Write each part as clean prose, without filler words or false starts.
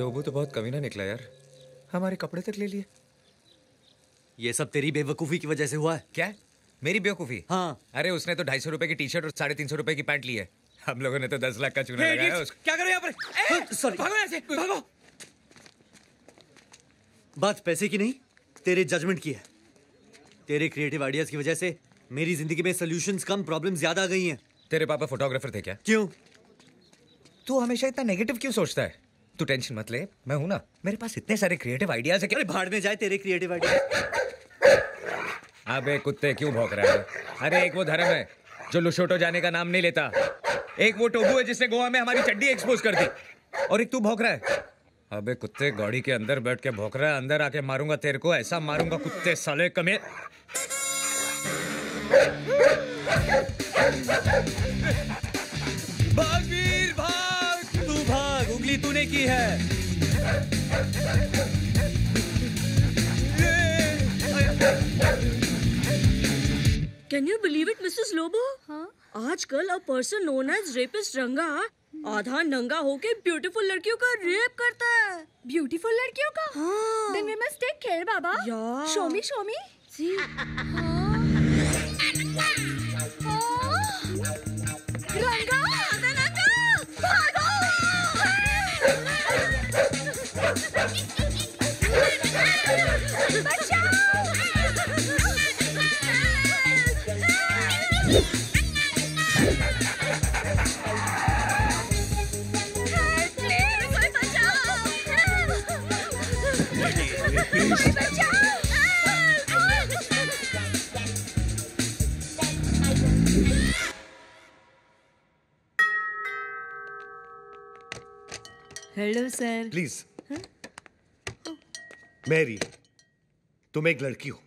टोबू तो बहुत कमीना निकला यार, हमारे कपड़े तक ले लिए। ये सब तेरी बेवकूफी की वजह से हुआ है। क्या? मेरी बेवकूफी? हाँ। अरे उसने तो 250 रुपए की टी शर्ट और 350 रुपए की पैंट ली है। हम लोगों ने तो 10 लाख का चूना लगाया है उसको। क्या करो यहाँ पर? सॉरी, भागो यहाँ से, भागो। बात पैसे की नहीं, तेरे जजमेंट की है। तेरे क्रिएटिव आइडियाज की वजह से मेरी जिंदगी में सॉल्यूशंस कम, प्रॉब्लम्स ज्यादा आ गई हैं। तेरे पापा फोटोग्राफर थे क्या? क्यों? तू हमेशा इतना नेगेटिव क्यों सोचता है? तू टेंशन मत ले, मैं हूं ना, मेरे पास इतने सारे क्रिएटिव आइडियाज है कि... अरे भाड़ में जाए तेरे क्रिएटिव आइडिया। अबे कुत्ते क्यों भौंक रहा है? अरे एक वो धर्म है जो लुशोटो जाने का नाम नहीं लेता, एक वो टोबू है जिसने गोवा में हमारी चड्डी एक्सपोज कर दी, और एक तू भौंक रहा है। अबे कुत्ते, गाड़ी के अंदर बैठ के भौंक रहा है, अंदर आके मारूंगा तेरे को, ऐसा मारूंगा कुत्ते साले कमे। भाग वीर भाग, तू भाग, उंगली तूने की है। Can you believe it, Mrs. Lobo? आजकल a person known as rapist रंगा आधा नंगा होके ब्यूटीफुल लड़कियों का रेप करता है। ब्यूटीफुल लड़कियों का? हाँ। Then we must take care, Baba. Yeah. Show me, show me. See? रंगा, भागो! Hello sir. प्लीज। मैरी, तुम एक लड़की हो,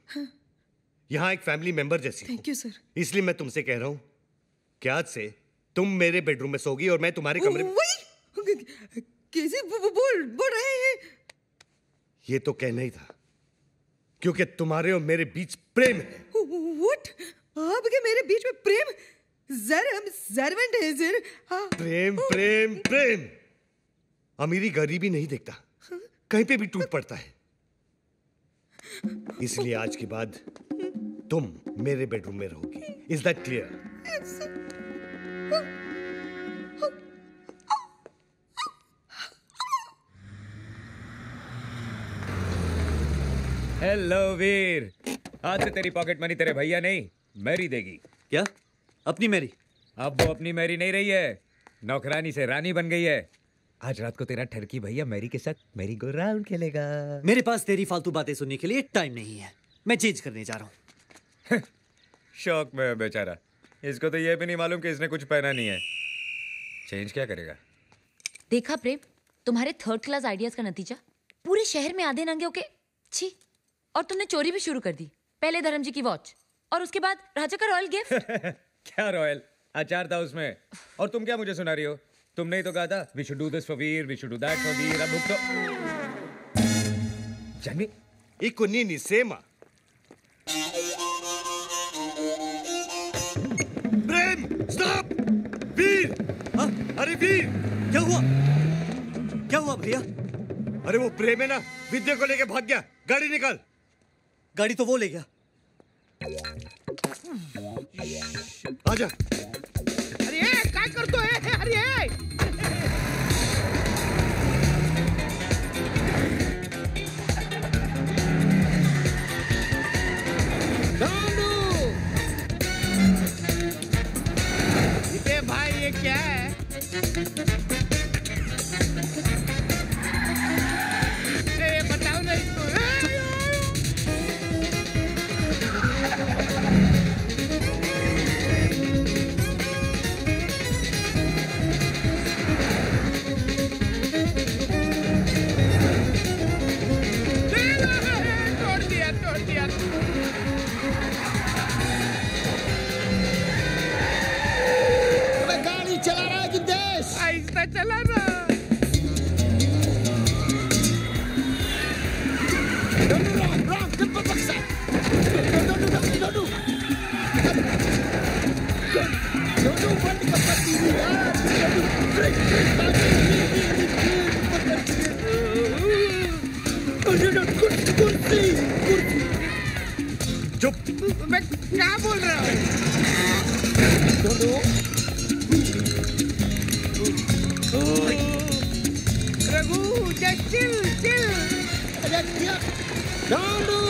यहाँ एक फैमिली मेंबर जैसी। Thank you sir. इसलिए मैं तुमसे कह रहा हूँ कि आज से तुम मेरे बेडरूम में सोगी और मैं तुम्हारे कमरे में। कैसे बोल रहे हैं? ये तो कहना ही था, क्योंकि तुम्हारे और मेरे बीच प्रेम है। What? आपके मेरे बीच में प्रेम? सर हम सर्वेंट हैं सर। प्रेम प्रेम प्रेम अमीरी गरीबी नहीं देखता, कहीं पे भी टूट पड़ता है। इसलिए आज के बाद तुम मेरे बेडरूम में रहोगी। Is that clear? हेलो वीर, आज से तेरी पॉकेट मनी तेरे भैया नहीं मैरी देगी। क्या? अपनी मैरी? अब वो अपनी मैरी नहीं रही है, नौकरानी से रानी बन गई है। आज रात को तेरा ठरकी भैया मैरी के साथ मैरी गो राउंड खेलेगा। मेरे पास तेरी फालतू बातें सुनने के लिए टाइम नहीं है, मैं चेंज करने जा रहा हूँ। शौक में है बेचारा, इसको तो ये भी नहीं मालूम कि इसने कुछ पहना नहीं है। चेंज क्या करेगा? देखा प्रेम, तुम्हारे थर्ड क्लास आइडियाज का नतीजा। पूरे शहर में आधे नंगे होके छी, और तुमने चोरी भी शुरू कर दी। पहले धर्म जी की वॉच और उसके बाद राजा का रॉयल गिफ्ट। क्या रॉयल? अचार था उसमें। और तुम क्या मुझे सुना रही हो? तुमने ही तो कहा था we should do this for Veer, we should do that for Veer. अब तो जानी इको नीनी सेमा प्रेम स्टॉप। वीर, हाँ? अरे वीर, क्या हुआ? क्या हुआ भैया? अरे वो प्रेम है ना, विद्या को लेके भाग गया। गाड़ी निकाल। गाड़ी तो वो ले गया। आजा। अरे काय करतो है? अरे इते भाई ये क्या है? अरे बताओ ना इसको। मैं क्या बोल रहा हूँ? Raghu, just chill. Don't do.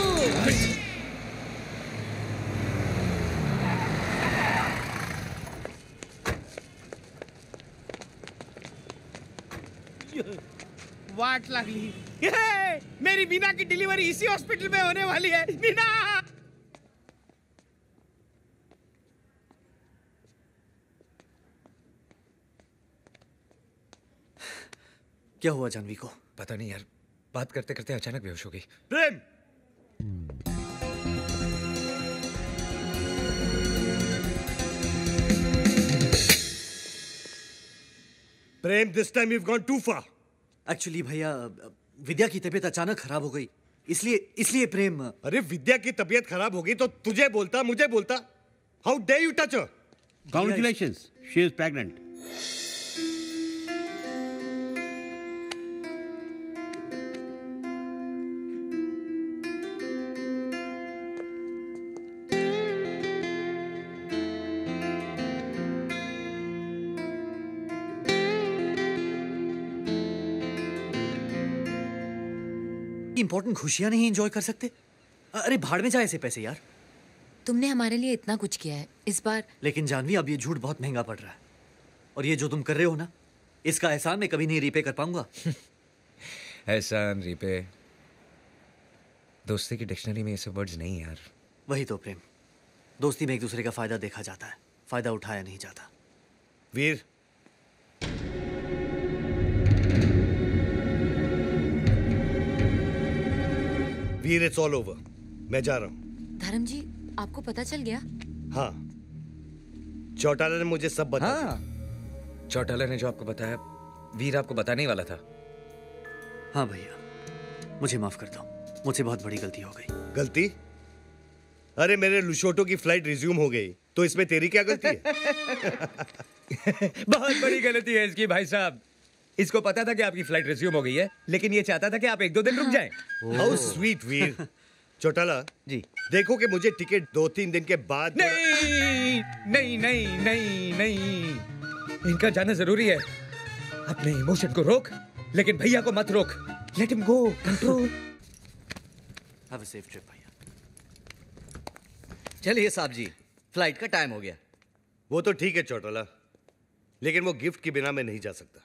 वाट लागली. मेरी मीना की डिलीवरी इसी हॉस्पिटल में होने वाली है. मीना. क्या हुआ जानवी को? पता नहीं यार, बात करते करते अचानक बेहोश हो गई। प्रेम, प्रेम, this time you've gone too far. Actually भैया विद्या की तबीयत अचानक खराब हो गई, इसलिए प्रेम। अरे विद्या की तबीयत खराब हो गई तो तुझे बोलता, मुझे बोलता। How dare you touch her? Congratulations, she is pregnant. Important खुशियां नहीं एंजॉय कर सकते? अरे भाड़ में जाए ऐसे पैसे यार। तुमने हमारे लिए इतना कुछ किया है, इस बार। लेकिन जानवी अब ये झूठ बहुत महंगा पड़ रहा है, और ये जो तुम कर रहे हो ना, इसका एहसान मैं कभी नहीं रीपे कर पाऊंगा। एहसान, रीपे, दोस्ती की डिक्शनरी में ये सब वर्ड्स नहीं यार। वही तो प्रेम, दोस्ती में एक दूसरे का फायदा देखा जाता है, फायदा उठाया नहीं जाता। वीर, वीर, इट्स ऑल ओवर। मैं जा रहा हूँ। धर्म जी, आपको पता चल गया? हाँ, चौटाला ने मुझे सब बताया। हाँ, चौटाला ने जो आपको बताया, वीर आपको बताने ही वाला था। हाँ भैया, मुझे माफ कर दो, मुझसे बहुत बड़ी गलती हो गई। गलती? अरे मेरे लुशोटो की फ्लाइट रिज्यूम हो गई, तो इसमें तेरी क्या गलती है? बहुत बड़ी गलती है इसकी भाई साहब। इसको पता था कि आपकी फ्लाइट रिज्यूम हो गई है, लेकिन ये चाहता था कि आप 1-2 दिन रुक जाएं। हाउ स्वीट वीर। चौटाला जी, देखो कि मुझे टिकट 2-3 दिन के बाद। नहीं नहीं नहीं नहीं नहीं, इनका जाना जरूरी है। अपने इमोशन को रोक, लेकिन भैया को मत रोक। Let him go, control. Have a safe trip भैया। चलिए साहब जी, फ्लाइट का टाइम हो गया। वो तो ठीक है चौटाला, लेकिन वो गिफ्ट के बिना मैं नहीं जा सकता।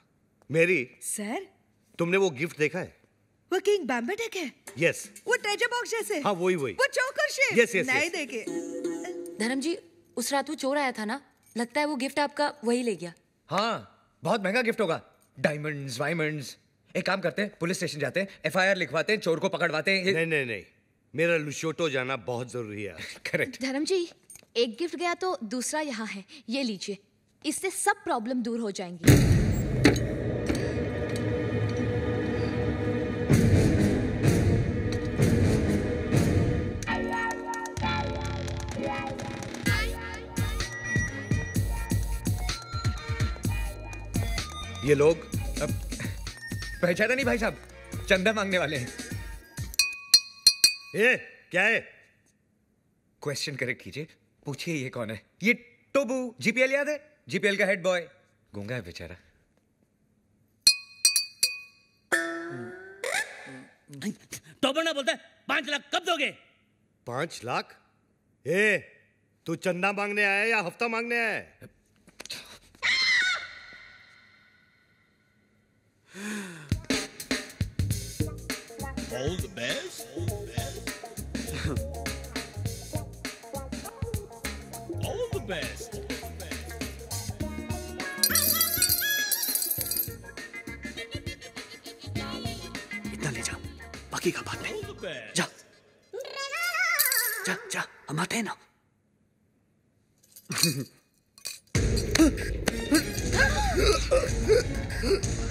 मेरी सर, तुमने वो गिफ्ट देखा है? वो किंग बैम्बेटेक है। यस। वो ट्रेजर बॉक्स जैसे। हाँ, वही। वो चोकर शेप। Yes yes. नहीं देखे। धर्म जी, उस रात वो चोर आया था ना, लगता है वो गिफ्ट आपका वही ले गया। हाँ, बहुत महंगा गिफ्ट होगा। डायमंड्स, वायमंड्स। एक काम करते हैं, पुलिस स्टेशन जाते हैं, FIR लिखवाते हैं, चोर को पकड़वाते हैं। नहीं, मेरा लुशोटो जाना बहुत जरूरी है। करेक्ट। धर्म जी, एक गिफ्ट गया तो दूसरा यहाँ है, ये लीजिए। इससे सब प्रॉब्लम दूर हो जाएंगी। ये लोग पहचाना नहीं भाई साहब, चंदा मांगने वाले हैं। ये क्या है? क्वेश्चन करेक्ट कीजिए, पूछिए ये कौन है? ये टोबू, GPL याद है? GPL का हेड बॉय। गूंगा है बेचारा। टोबू ना बोलता है 5 लाख कब दोगे? 5 लाख? तू चंदा मांगने आया या हफ्ता मांगने आया है? All the best. All the best. इतना ले जा, बाकी का बाद में। जा जा जा, हम आते हैं ना।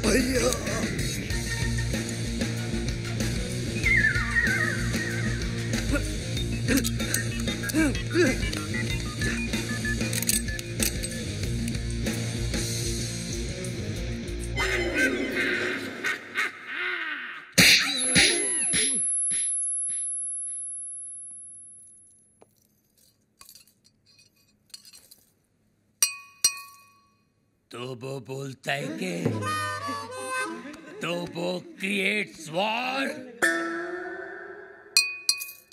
भैया, वो बोलता है कि तो वो क्रिएट्स वॉर,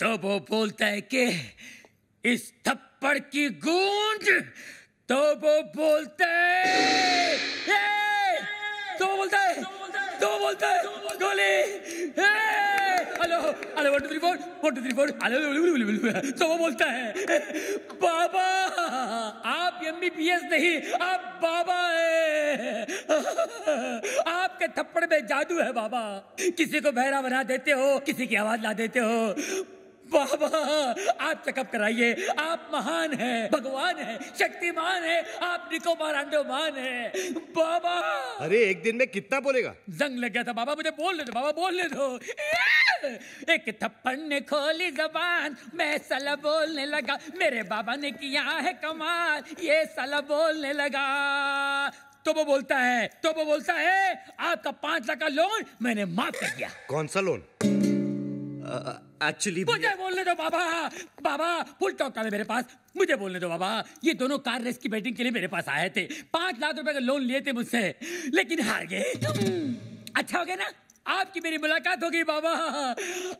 तो वो बोलता है कि इस थप्पड़ की गूंज, तो वो बोलता है, तो बोलता है, तो बोलता है गोली, हेलो हेलो 1 2 3 4 1 2 3 4 हेलो, तो वो बोलता है बाबा, आप MBBS नहीं, आप बाबा है, आपके थप्पड़ में जादू है बाबा, किसी को बहरा बना देते हो, किसी की आवाज ला देते हो बाबा, आप चेकअप कराइए, आप महान हैं, भगवान हैं, शक्तिमान हैं, आप निकोबारांडोमान हैं बाबा। अरे एक दिन में कितना बोलेगा? जंग लग गया था बाबा, मुझे बोलने दो बाबा, बोलने दो। एक थप्पड़ ने खोली जबान, मैं साला बोलने लगा, मेरे बाबा ने किया है कमाल, ये साला बोलने लगा। तो वो बोलता है, तो वो बोलता है आपका 5 लाख का लोन मैंने माफ कर दिया। कौन सा लोन? एक्चुअली मुझे बोलने दो बाबा, बाबा फुल टॉक था मेरे पास, मुझे बोलने दो बाबा। ये दोनों कार रेस की बैटिंग के लिए मेरे पास आए थे, 5 लाख रुपए का लोन लिए थे मुझसे, लेकिन हार गए। अच्छा हो गया ना, आपकी मेरी मुलाकात हो गई बाबा,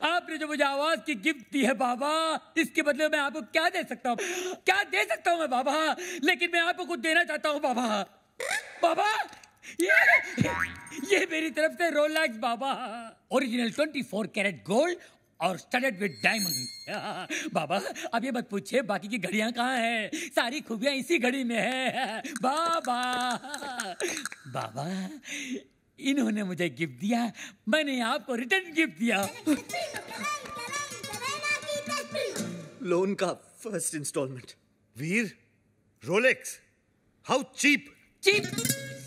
आपने जो मुझे आवाज की गिफ्ट दी है बाबा, इसके बदले में आपको क्या दे सकता हूँ, क्या दे सकता हूँ मैं बाबा, लेकिन मैं आपको कुछ देना चाहता हूँ बाबा। बाबा ये मेरी तरफ से रोलेक्स बाबा, ओरिजिनल 24 कैरेट गोल्ड और स्टडेड विद डायमंड। बाबा अब ये मत पूछिए बाकी की घड़ियां कहाँ हैं, सारी खूबियां इसी घड़ी में है बाबा। बाबा इन्होंने मुझे गिफ्ट दिया, मैंने आपको रिटर्न गिफ्ट दिया। लोन का first instalment. Veer, Rolex, how cheap? Cheap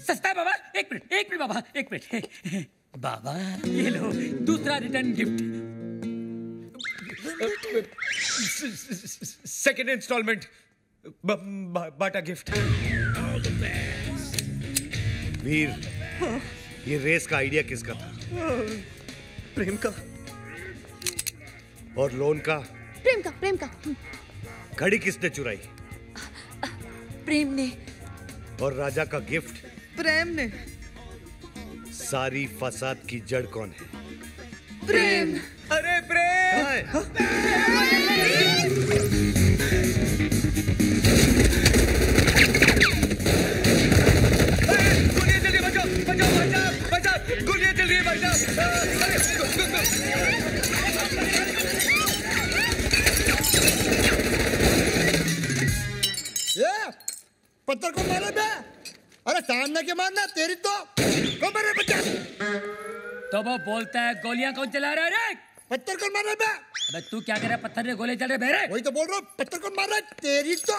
सस्ता बाबा, एक मिनट बाबा, एक मिनट बाबा, ये लो दूसरा रिटर्न गिफ्ट। सेकेंड इंस्टॉलमेंट, बाटा गिफ्ट। वीर, ये रेस का आइडिया किसका था? प्रेम का। और लोन का? प्रेम का। घड़ी किसने चुराई? प्रेम ने। और राजा का गिफ्ट? प्रेम ने। सारी फसाद की जड़ कौन है? प्रेम। अरे प्रेम! गोलियां चल रही, बचाओ बचाओ भाई साहब, बचाओ, गोलियां चल रही है भाई साहब। पत्थर को मारे बे, अरे सामने के मारना, तेरी तो को मारे बच्चा। तो वो बोलता है गोलियां कौन चला रहा है रे? पत्थर को मारे बे। अबे तू क्या कर रहा है, पत्थर ने गोले चल रहे बेरे? वही तो बोल रहा हूँ, पत्थर को मार रहा है, तेरी तो।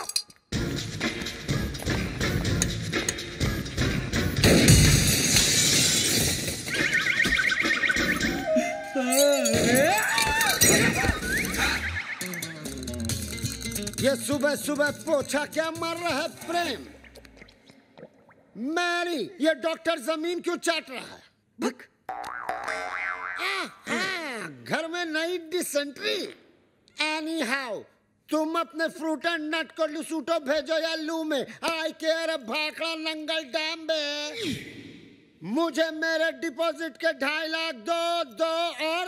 ये सुबह सुबह पोछा क्या मार रहा है प्रेम? मैरी, ये डॉक्टर जमीन क्यों चाट रहा है? भक। घर में नई डिसेंट्री। एनी हाउ, तुम अपने फ्रूट एंड नट को लुसूटो भेजो या लू में, आई केयर भाखड़ा नंगल डैम में। मुझे मेरे डिपॉजिट के 2.5 लाख दो और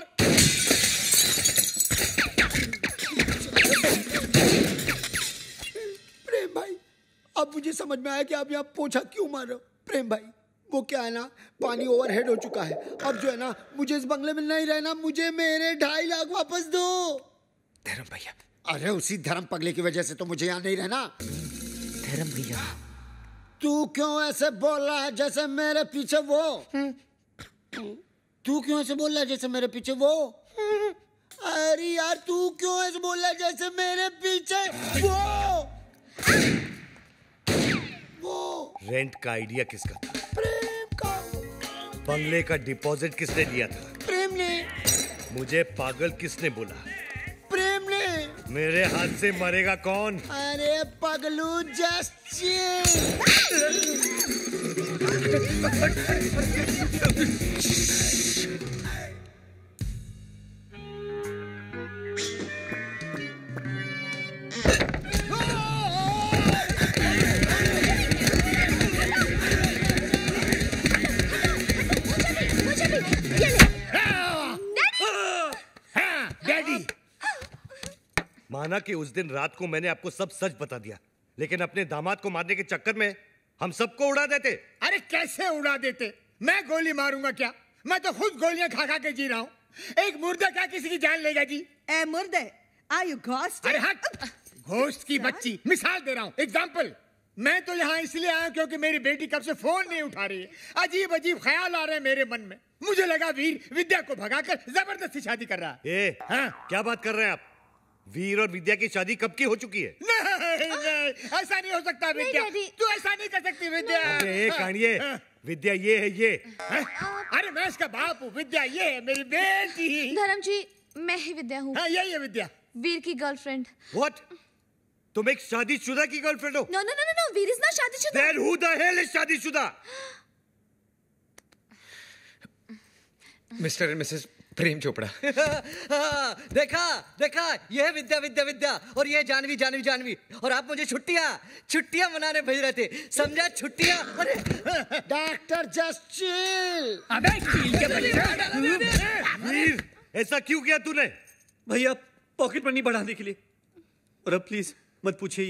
प्रेम भाई, अब मुझे समझ में आया कि आप यहाँ पोछा क्यों मार रहे हो। प्रेम भाई, वो क्या है ना, पानी ओवरहेड हो चुका है, अब जो है ना, मुझे इस बंगले में नहीं रहना, मुझे मेरे 2.5 लाख वापस दो। धर्म भैया। अरे उसी धर्म पगले की वजह से तो मुझे यहाँ नहीं रहना। धर्म भैया, तू क्यों ऐसे बोल रहा है जैसे मेरे पीछे वो? तू क्यों ऐसे बोल रहा है जैसे मेरे पीछे वो? अरे यार, तू क्यों ऐसे बोल रहा है जैसे मेरे पीछे वो? रेंट का आइडिया किसका था? प्रेम का। बंगले का डिपॉजिट किसने दिया था? प्रेम ने। मुझे पागल किसने बोला? प्रेम ने। मेरे हाथ से मरेगा कौन? अरे पगलू, जस्ट माना कि उस दिन रात को मैंने आपको सब सच बता दिया, लेकिन अपने दामाद को मारने के चक्कर में हम सबको उड़ा देते। अरे कैसे उड़ा देते? मैं गोली मारूंगा क्या? मैं तो खुद गोलियां खा खा के जी रहा हूँ। एक मुर्दा क्या किसी की जान लेगा जी? ए मुर्दे, आर यू घोस्ट? अरे हट, घोस्ट की बच्ची। मिसाल दे रहा हूँ, एग्जाम्पल। मैं तो यहाँ इसलिए आया क्योंकि मेरी बेटी कब से फोन नहीं उठा रही है। अजीब अजीब ख्याल आ रहे हैं मेरे मन में। मुझे लगा वीर विद्या को भगाकर जबरदस्ती शादी कर रहा है। हाँ? क्या बात कर रहे हैं आप? वीर और विद्या की शादी कब की हो चुकी है? नहीं, ऐसा नहीं हो सकता विद्या। तू ऐसा नहीं कर सकती विद्या। अरे कानिए, विद्या ये है ये। अरे मैं इसका बाप हूँ, विद्या ये है मेरी बेटी। धर्म जी, मैं ही विद्या हूँ। हाँ, यही है विद्या, वीर की गर्लफ्रेंड। What? तुम एक शादीशुदा की गर्लफ्रेंड हो? No, no, no, no, no. Veer is not शादीशुदा। Then who the hell is शादीशुदा? Mister and Mrs Prem Chopra. देखा देखा, ये है विद्या विद्या विद्या, और ये जानवी जानवी जानवी, और आप मुझे छुट्टियां मनाने भेज रहे थे, समझा? छुट्टियां। अरे डॉक्टर जस्ट चिल। अबे चिल के बच्चा। वीर, ऐसा क्यों किया तूने? भैया पॉकेट मनी बढ़ाने के लिए। और अब प्लीज मत पूछिए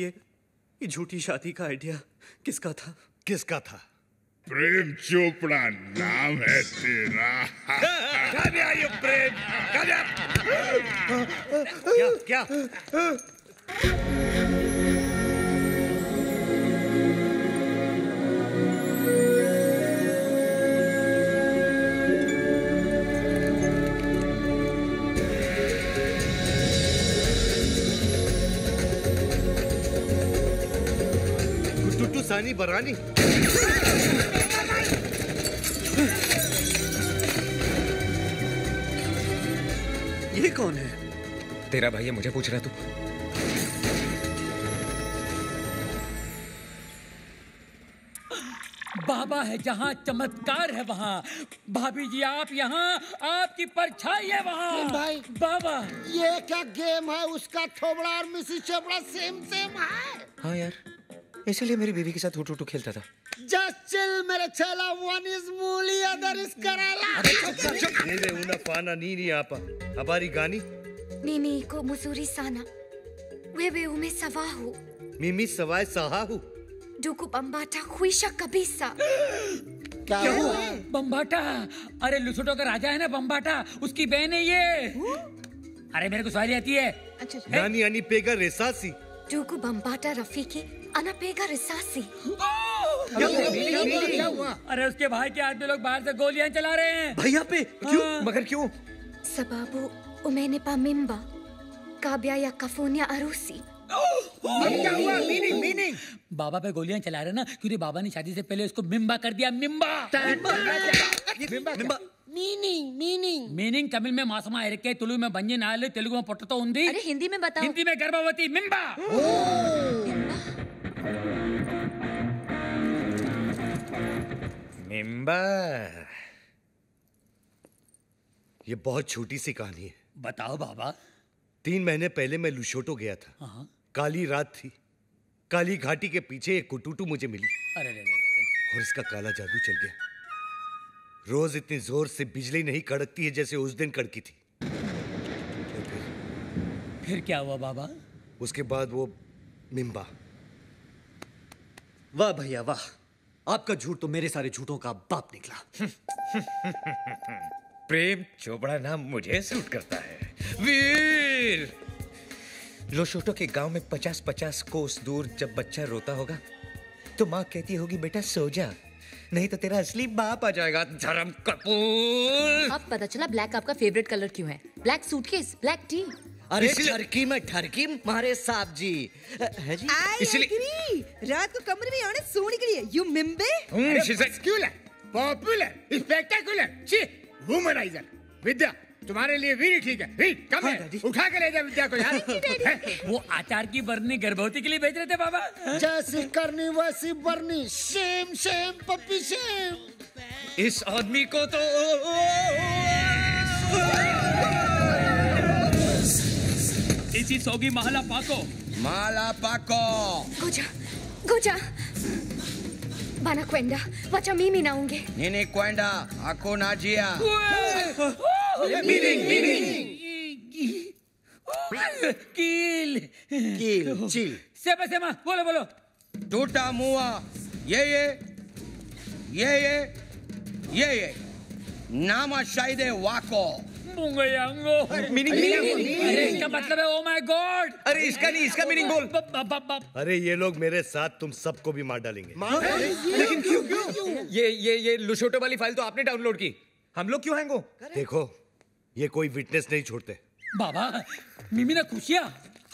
ये झूठी शादी का आइडिया किसका था? किसका था? प्रेम चोपड़ा नाम है तेरा। ये प्रेम क्या? गुट्टू सानी बरानी। ये कौन है? तेरा भाई है, मुझे पूछ रहा तू? बाबा है जहाँ चमत्कार है वहाँ। भाभी जी आप यहाँ, आपकी परछाई है वहाँ। भाई बाबा, ये क्या गेम है? उसका थोबड़ा और मिसेस चोपड़ा सेम सेम है। हाँ यार, इसीलिए मेरी बीवी के साथ हुटू खेलता था। जस्ट चिल मेरे चेला, वन इज मूली अदर इज कराला। ये उना पाना नी आपा हमारी गानी Mimi ko musuri sana. Wewe umesawahu. मिमी सवाय सहाहू। Duku bambata huisha kabisa. क्या हुआ? बम्बाटा, अरे लुसुटो का राजा है ना बम्बाटा, उसकी बहन है ये। अरे मेरे को सवारी आती है। नानी यानी पेगा रेसासी। Duku bambata rafiki anapega risasi. क्या हुआ? अरे उसके भाई के आदमी लोग बाहर से गोलियां चला रहे हैं। भैया पे क्यों? मगर क्यों? Sababu umenipa mimba. Kabya ya kafunya arusi. क्या हुआ? मीनिंग बाबा पे गोलियां चला रहे ना, क्योंकि बाबा ने शादी से पहले उसको मिम्बा कर दिया। मिम्बा मीनिंग तमिल में मासमा इरके, तुलु में बंजे नाले, तेलुगु में पोटतो उंदी। अरे हिंदी में बताओ। हिंदी में गर्भवती मिम्बा। मिम्बा। ये बहुत छोटी सी कहानी है। बताओ बाबा। 3 महीने पहले मैं लुशोटो गया था। काली रात थी। काली घाटी के पीछे एक कुटुटू मुझे मिली। अरे और इसका काला जादू चल गया। रोज इतनी जोर से बिजली नहीं कड़कती है जैसे उस दिन कड़की थी। फिर क्या हुआ बाबा? उसके बाद वो मिम्बा। वाह भैया वाह, आपका झूठ तो मेरे सारे झूठों का बाप निकला। प्रेम चोपड़ा नाम मुझे सूट करता है। वीर, लोशोटो के गांव में 50-50 कोस दूर जब बच्चा रोता होगा तो माँ कहती होगी बेटा सो जा, नहीं तो तेरा असली बाप आ जाएगा। धर्म कपूर। अब पता चला ब्लैक आपका फेवरेट कलर क्यों है। Black suitcase, black T. अरे ठरकी में ठरकी मारे साहब जी है जी। इसलिए रात को कमरे में आने सोने के लिए यू मिम्बे। Popular, spectacular, womaniser. विद्या तुम्हारे लिए वीर ठीक है। वीर कम है, उठा के ले जा विद्या को यार। वो आचार की बरनी गर्भवती के लिए भेज रहे थे बाबा। जैसी करनी वैसी बरनी। Shame shame puppy shame. इस आदमी को तो इसी सोगी माला पाको। Goja. Bana kwenda. Wacha mimi naonge. Nini kwenda? Hakuna njia. Meaning कील कील चिल सेमा बोलो बोलो टूटा मुआ ये नामा शायदे वाको मुंगयांगो अरे इसका मतलब है ओ माय गॉड। अरे इसका नहीं, इसका मीनिंग बोल। अरे ये लोग मेरे साथ तुम सबको भी मार डालेंगे। लेकिन क्यों? ये लुशोटो वाली फाइल तो आपने डाउनलोड की, हम लोग क्यों हैंग हो? देखो ये कोई विटनेस नहीं छोड़ते। बाबा मिमी ना खुशिया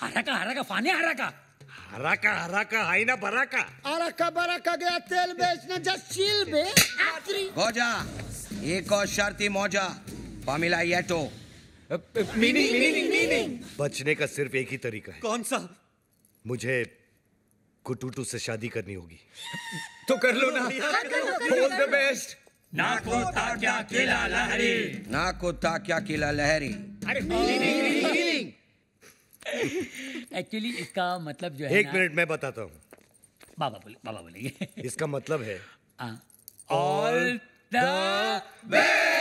हराका फाने हराका हाई ना बराका। बराका गया तेल बेचने जस्ट चिल बे। गोजा एक और शर्ती मौजा पामिला येटो। मीनिंग बचने का सिर्फ एक ही तरीका है। कौन सा? मुझे कुटुटू से शादी करनी होगी। तो कर लो ना। All the best. नाको ताक्या किला लहरी। अरे एक्चुअली इसका मतलब जो है एक मिनट मैं बताता हूँ। बाबा बोलेंगे। इसका मतलब है ऑल द बेस्ट।